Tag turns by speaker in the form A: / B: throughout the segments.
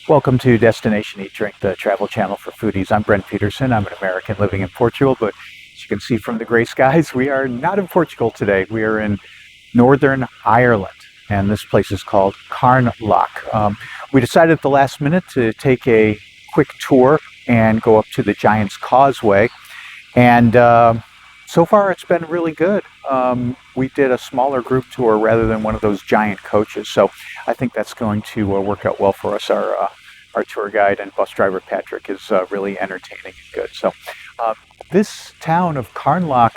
A: Welcome to Destination Eat Drink, the travel channel for foodies. I'm Brent Peterson. I'm an American living in Portugal, but as you can see from the gray skies, we are not in Portugal today. We are in Northern Ireland, and this place is called Carnlough. We decided at the last minute to take a quick tour and go up to the Giant's Causeway, and so far it's been really good. We did a smaller group tour rather than one of those giant coaches, so I think that's going to work out well for us. Our tour guide and bus driver Patrick is really entertaining and good. So this town of Carnlough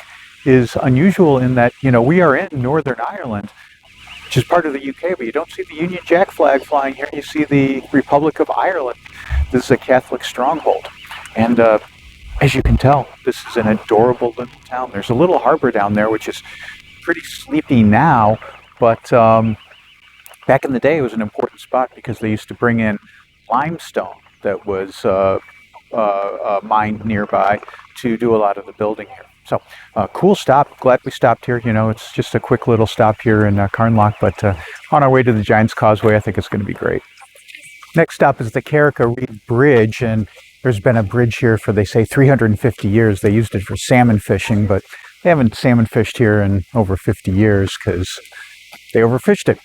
A: is unusual in that, you know, we are in Northern Ireland, which is part of the UK, but you don't see the Union Jack flag flying here. You see the Republic of Ireland. This is a Catholic stronghold, and as you can tell, this is an adorable little town. There's a little harbor down there, which is pretty sleepy now, but back in the day, it was an important spot because they used to bring in limestone that was mined nearby to do a lot of the building here. So, cool stop. Glad we stopped here. You know, it's just a quick little stop here in Carnlough, but on our way to the Giant's Causeway, I think it's going to be great. Next stop is the Carrick Reed Bridge, and there's been a bridge here for, they say, 350 years. They used it for salmon fishing, but they haven't salmon fished here in over 50 years because they overfished it.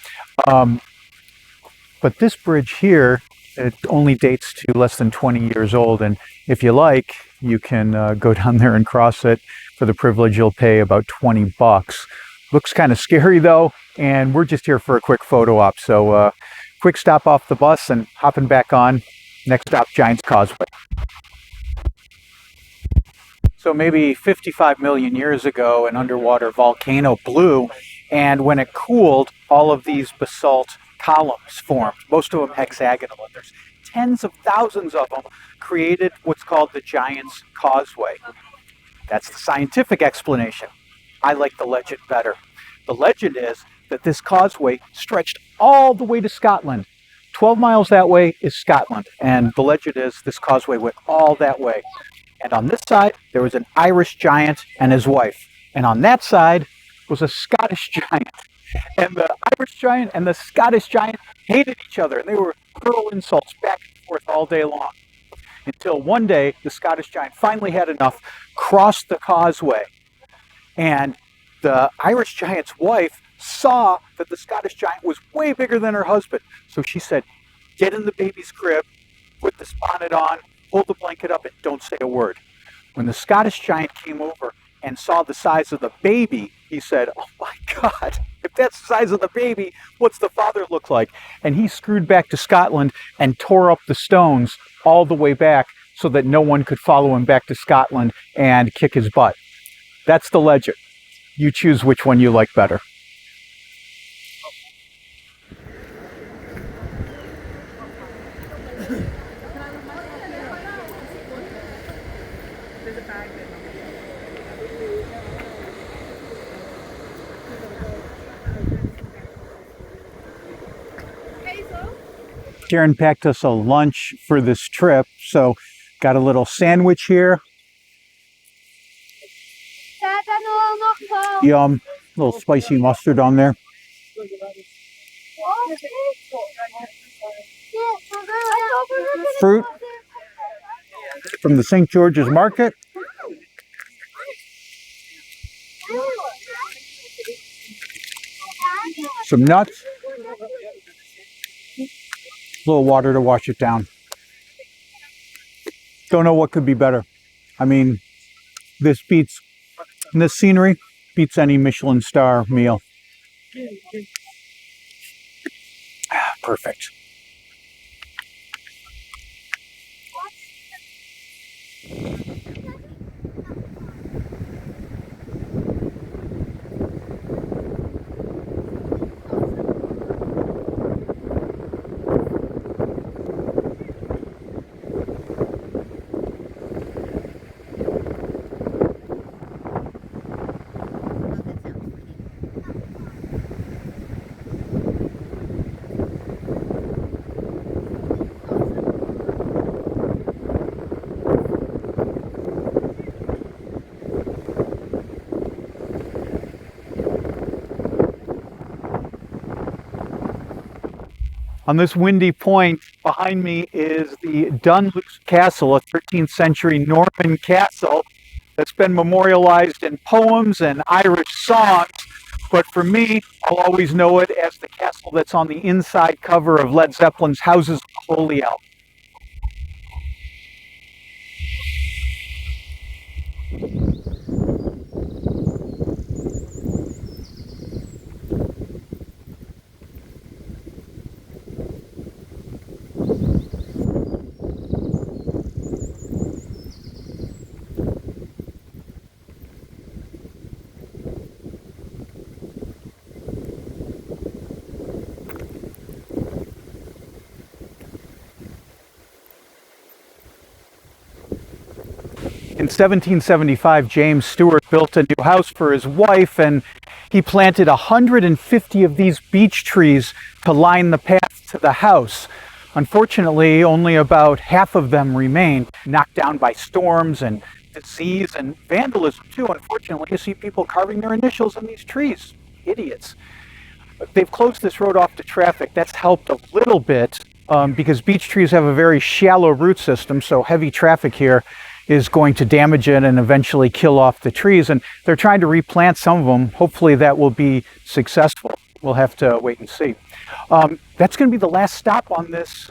A: But this bridge here, it only dates to less than 20 years old, and if you like, you can go down there and cross it. For the privilege, you'll pay about 20 bucks. Looks kind of scary though, and we're just here for a quick photo op. So quick stop off the bus and hopping back on. Next stop, Giant's Causeway. So maybe 55 million years ago, an underwater volcano blew, and when it cooled, all of these basalt columns formed, most of them hexagonal, and there's tens of thousands of them, created what's called the Giant's Causeway. That's the scientific explanation. I like the legend better. The legend is that this causeway stretched all the way to Scotland. 12 miles that way is Scotland, and the legend is this causeway went all that way. And on this side, there was an Irish giant and his wife, and on that side was a Scottish giant. And the Irish giant and the Scottish giant hated each other, and they were hurl insults back and forth all day long. Until one day, the Scottish giant finally had enough, crossed the causeway, and the Irish giant's wife saw that the Scottish giant was way bigger than her husband. So she said, "Get in the baby's crib, put this bonnet on, hold the blanket up, and don't say a word." When the Scottish giant came over and saw the size of the baby, he said, "Oh my God, if that's the size of the baby, what's the father look like?" And he screwed back to Scotland and tore up the stones all the way back so that no one could follow him back to Scotland and kick his butt. That's the legend. You choose which one you like better. Sharon packed us a lunch for this trip, so got a little sandwich here. Yum, a little spicy mustard on there. Fruit from the St. George's Market. Some nuts. A little water to wash it down. Don't know what could be better. I mean, this scenery beats any Michelin star meal. Perfect. On this windy point behind me is the Dunluce Castle, a 13th century Norman castle that's been memorialized in poems and Irish songs. But for me, I'll always know it as the castle that's on the inside cover of Led Zeppelin's Houses of the Holy album. In 1775, James Stewart built a new house for his wife, and he planted 150 of these beech trees to line the path to the house. Unfortunately, only about half of them remained, knocked down by storms and disease and vandalism too. Unfortunately, you see people carving their initials in these trees. Idiots. They've closed this road off to traffic. That's helped a little bit because beech trees have a very shallow root system, so heavy traffic here is going to damage it and eventually kill off the trees. And they're trying to replant some of them. Hopefully that will be successful. We'll have to wait and see. That's going to be the last stop on this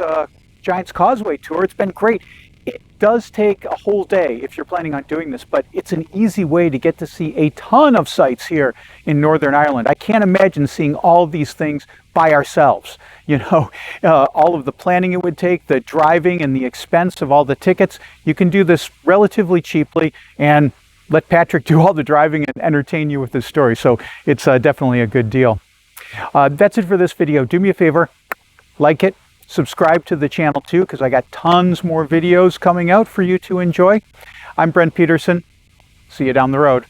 A: Giant's Causeway tour. It's been great. It does take a whole day if you're planning on doing this, but it's an easy way to get to see a ton of sites here in Northern Ireland. I can't imagine seeing all of these things by ourselves. You know, all of the planning it would take, the driving and the expense of all the tickets. You can do this relatively cheaply and let Patrick do all the driving and entertain you with his story. So it's definitely a good deal. That's it for this video. Do me a favor, like it. Subscribe to the channel too, because I got tons more videos coming out for you to enjoy. I'm Brent Peterson. See you down the road.